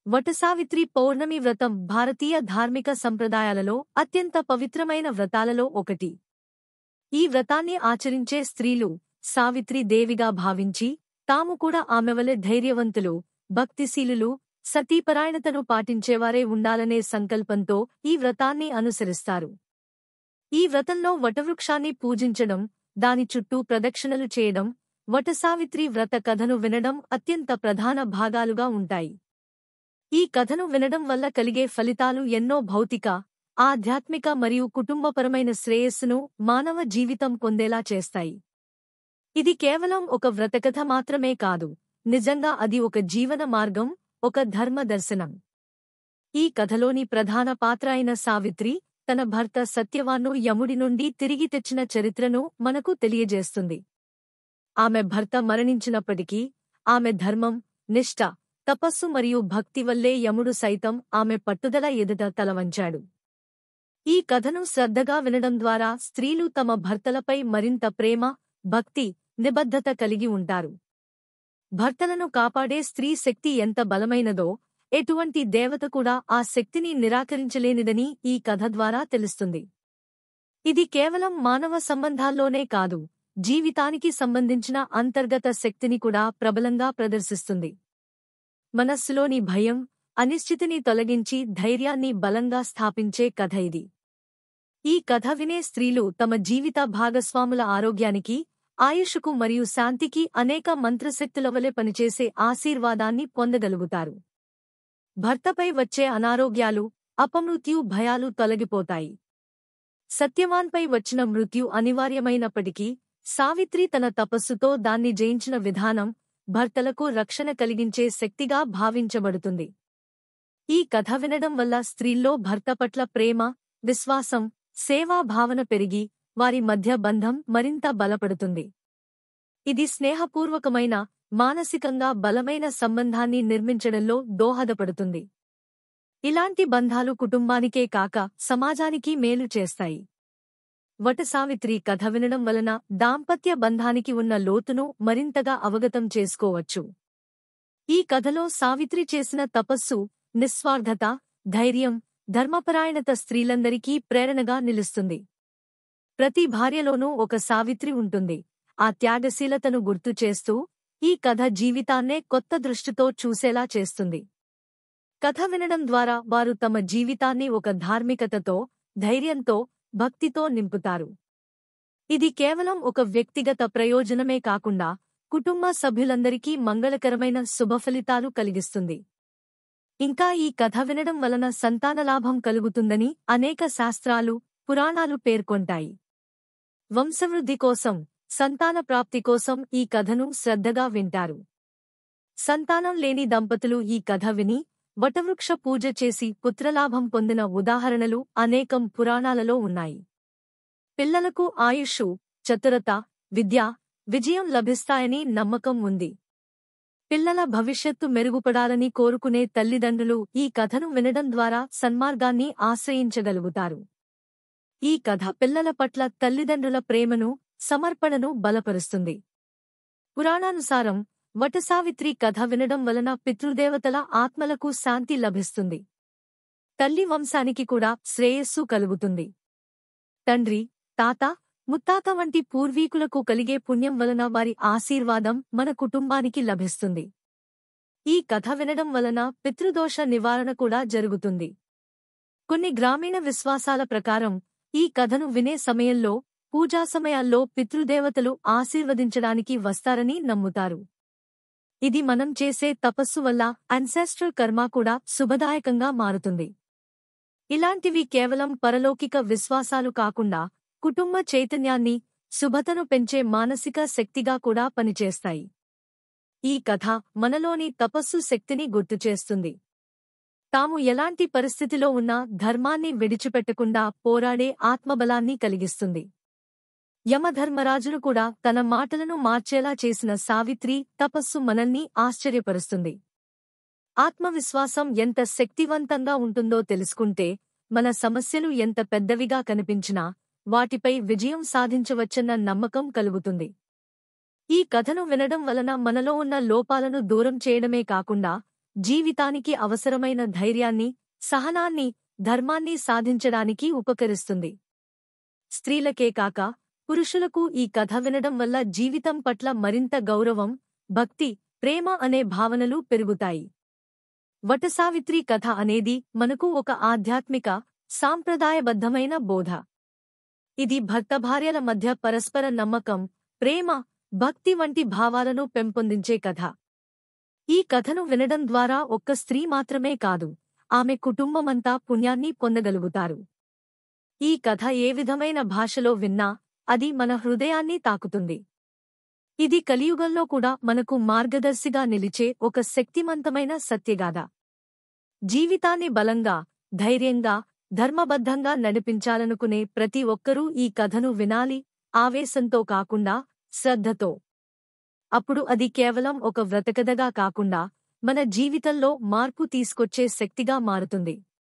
వటసావిత్రి పౌర్ణమి వ్రతం భారతీయ ధార్మిక సంప్రదాయాలలో అత్యంత పవిత్రమైన వ్రతాలలో ఒకటి. ఈ వ్రతాన్ని ఆచరించే స్త్రీలు సావిత్రి దేవిగా భావించి తాము కూడా ఆమెవలె ధైర్యవంతులు, భక్తిశీలులు, సతీపరాయణతను పాటించేవారే ఉండాలనే సంకల్పంతో ఈ వ్రతాన్ని అనుసరిస్తారు. ఈ వ్రతంలో వటవృక్షాన్ని పూజించడం, దాని చుట్టూ ప్రదక్షిణలు చేయడం, వటసావిత్రి వ్రత కథను వినడం అత్యంత ప్రధాన భాగాలుగా ఉంటాయి. ఈ కథను వినడం వల్ల కలిగే ఫలితాలు ఎన్నో భౌతిక, ఆధ్యాత్మిక మరియు కుటుంబపరమైన శ్రేయస్సును మానవ జీవితం పొందేలా చేస్తాయి. ఇది కేవలం ఒక వ్రతకథ మాత్రమే కాదు, నిజంగా అది ఒక జీవన మార్గం, ఒక ధర్మ దర్శనం. ఈ కథలోని ప్రధాన పాత్ర అయిన సావిత్రి తన భర్త సత్యవాన్ను యముడి నుండి తిరిగి తెచ్చిన చరిత్రను మనకు తెలియజేస్తుంది. ఆమె భర్త మరణించినప్పటికీ ఆమె ధర్మం, నిష్ఠ, తపస్సు మరియు భక్తి వల్లే యముడు సైతం ఆమె పట్టుదల ఎదుట తలవంచాడు. ఈ కథను శ్రద్ధగా వినడం ద్వారా స్త్రీలు తమ భర్తలపై మరింత ప్రేమ, భక్తి, నిబద్ధత కలిగి ఉంటారు. భర్తలను కాపాడే స్త్రీ శక్తి ఎంత బలమైనదో, ఎటువంటి దేవత కూడా ఆ శక్తిని నిరాకరించలేనిదని ఈ కథ ద్వారా తెలుస్తుంది. ఇది కేవలం మానవ సంబంధాల్లోనే కాదు, జీవితానికి సంబంధించిన అంతర్గత శక్తిని కూడా ప్రబలంగా ప్రదర్శిస్తుంది. మనస్సులోని భయం, అనిశ్చితిని తొలగించి ధైర్యాన్ని బలంగా స్థాపించే కథ ఇది. ఈ కథ వినే స్త్రీలు తమ జీవిత భాగస్వాముల ఆరోగ్యానికి, ఆయుష్కు మరియు శాంతికి అనేక మంత్రశక్తుల వలె పనిచేసే ఆశీర్వాదాన్ని పొందగలుగుతారు. భర్తపై వచ్చే అనారోగ్యాలు, అపమృత్యు భయాలు తొలగిపోతాయి. సత్యవాన్పై వచ్చిన మృత్యు అనివార్యమైనప్పటికీ సావిత్రి తన తపస్సుతో దాన్ని జయించిన విధానం భర్తలకు రక్షణ కలిగించే శక్తిగా భావించబడుతుంది. ఈ కథ వినడం వల్ల స్త్రీల్లో భర్త పట్ల ప్రేమ, విశ్వాసం, సేవా భావన పెరిగి వారి మధ్య బంధం మరింత బలపడుతుంది. ఇది స్నేహపూర్వకమైన, మానసికంగా బలమైన సంబంధాన్ని నిర్మించడంలో దోహదపడుతుంది. ఇలాంటి బంధాలు కుటుంబానికే కాక సమాజానికి మేలు చేస్తాయి. వటసావిత్రి కథ వినడం వలన దాంపత్య బంధానికి ఉన్న లోతును మరింతగా అవగతం చేసుకోవచ్చు. ఈ కథలో సావిత్రి చేసిన తపస్సు, నిస్వార్థత, ధైర్యం, ధర్మపరాయణత స్త్రీలందరికీ ప్రేరణగా నిలుస్తుంది. ప్రతి భార్యలోనూ ఒక సావిత్రి ఉంటుంది. ఆ త్యాగశీలతను గుర్తుచేస్తూ ఈ కథ జీవితాన్నే కొత్త దృష్టితో చూసేలా చేస్తుంది. కథ వినడం ద్వారా వారు తమ జీవితాన్ని ఒక ధార్మికతతో, ధైర్యంతో, భక్తితో నింపుతారు. ఇది కేవలం ఒక వ్యక్తిగత ప్రయోజనమే కాకుండా కుటుంబ సభ్యులందరికీ మంగళకరమైన శుభఫలితాలు కలిగిస్తుంది. ఇంకా ఈ కథ వినడం వలన సంతానలాభం కలుగుతుందని అనేక శాస్త్రాలు, పురాణాలు పేర్కొంటాయి. వంశవృద్ధి కోసం, సంతాన ప్రాప్తి కోసం ఈ కథను శ్రద్ధగా వింటారు. సంతానం లేని దంపతులు ఈ కథ విని వటవృక్ష పూజ చేసి పుత్రలాభం పొందిన ఉదాహరణలు అనేకం పురాణాలలో ఉన్నాయి. పిల్లలకు ఆయుష్షు, చతురత, విద్య, విజయం లభిస్తాయని నమ్మకం ఉంది. పిల్లల భవిష్యత్తు మెరుగుపడాలని కోరుకునే తల్లిదండ్రులు ఈ కథను వినడం ద్వారా సన్మార్గాన్ని ఆశ్రయించగలుగుతారు. ఈ కథ పిల్లల పట్ల తల్లిదండ్రుల ప్రేమను, సమర్పణను బలపరుస్తుంది. పురాణానుసారం వటసావిత్రి కథ వినడం వలన పితృదేవతల ఆత్మలకు శాంతి లభిస్తుంది. తల్లి వంశానికి కూడా శ్రేయస్సు కలుగుతుంది. తండ్రి, తాత, ముత్తాత వంటి పూర్వీకులకు కలిగే పుణ్యం వలన వారి ఆశీర్వాదం మన కుటుంబానికి లభిస్తుంది. ఈ కథ వినడం వలన పితృదోష నివారణ కూడా జరుగుతుంది. కొన్ని గ్రామీణ విశ్వాసాల ప్రకారం ఈ కథను వినే సమయంలో, పూజా సమయాల్లో పితృదేవతలు ఆశీర్వదించడానికి వస్తారని నమ్ముతారు. ఇది మనం చేసే తపస్సు వల్ల అన్సెస్ట్రల్ కర్మ కూడా శుభదాయకంగా మారుతుంది. ఇలాంటివి కేవలం పరలౌకిక విశ్వాసాలు కాకుండా కుటుంబ చైతన్యాన్ని, శుభతను పెంచే మానసిక శక్తిగా కూడా పనిచేస్తాయి. ఈ కథ మనలోని తపస్సు శక్తిని గుర్తుచేస్తుంది. తాము ఎలాంటి పరిస్థితిలో ఉన్నా ధర్మాన్ని విడిచిపెట్టకుండా పోరాడే ఆత్మబలాన్ని కలిగిస్తుంది. యమధర్మరాజును కూడా తన మాటలను మార్చేలా చేసిన సావిత్రి తపస్సు మనల్ని ఆశ్చర్యపరుస్తుంది. ఆత్మవిశ్వాసం ఎంత శక్తివంతంగా ఉంటుందో తెలుసుకుంటే మన సమస్యలు ఎంత పెద్దవిగా కనిపించినా వాటిపై విజయం సాధించవచ్చన్న నమ్మకం కలుగుతుంది. ఈ కథను వినడం వలన మనలో ఉన్న లోపాలను దూరం చేయడమే కాకుండా జీవితానికి అవసరమైన ధైర్యాన్ని, సహనాన్ని, ధర్మాన్ని సాధించడానికి ఉపకరిస్తుంది. స్త్రీలకే కాక పురుషులకు ఈ కథ వినడం వల్ల జీవితం పట్ల మరింత గౌరవం, భక్తి, ప్రేమ అనే భావనలు పెరుగుతాయి. వటసావిత్రి కథ అనేది మనకు ఒక ఆధ్యాత్మిక, సాంప్రదాయబద్ధమైన బోధ. ఇది భర్తభార్యల మధ్య పరస్పర నమ్మకం, ప్రేమ, భక్తి వంటి భావాలను పెంపొందించే కథ. ఈ కథను వినడం ద్వారా ఒక్క స్త్రీ మాత్రమే కాదు, ఆమె కుటుంబమంతా పుణ్యాన్ని పొందగలుగుతారు. ఈ కథ ఏ విధమైన భాషలో విన్నా అది మన హృదయాన్ని తాకుతుంది. ఇది కలియుగంలో కూడా మనకు మార్గదర్శిగా నిలిచే ఒక శక్తిమంతమైన సత్యగాథ. జీవితాన్ని బలంగా, ధైర్యంగా, ధర్మబద్ధంగా నడిపించాలనుకునే ప్రతి ఒక్కరూ ఈ కథను వినాలి, ఆవేశంతో కాకుండా శ్రద్ధతో. అప్పుడు అది కేవలం ఒక వ్రతకథగా కాకుండా మన జీవితంలో మార్పు తీసుకొచ్చే శక్తిగా మారుతుంది.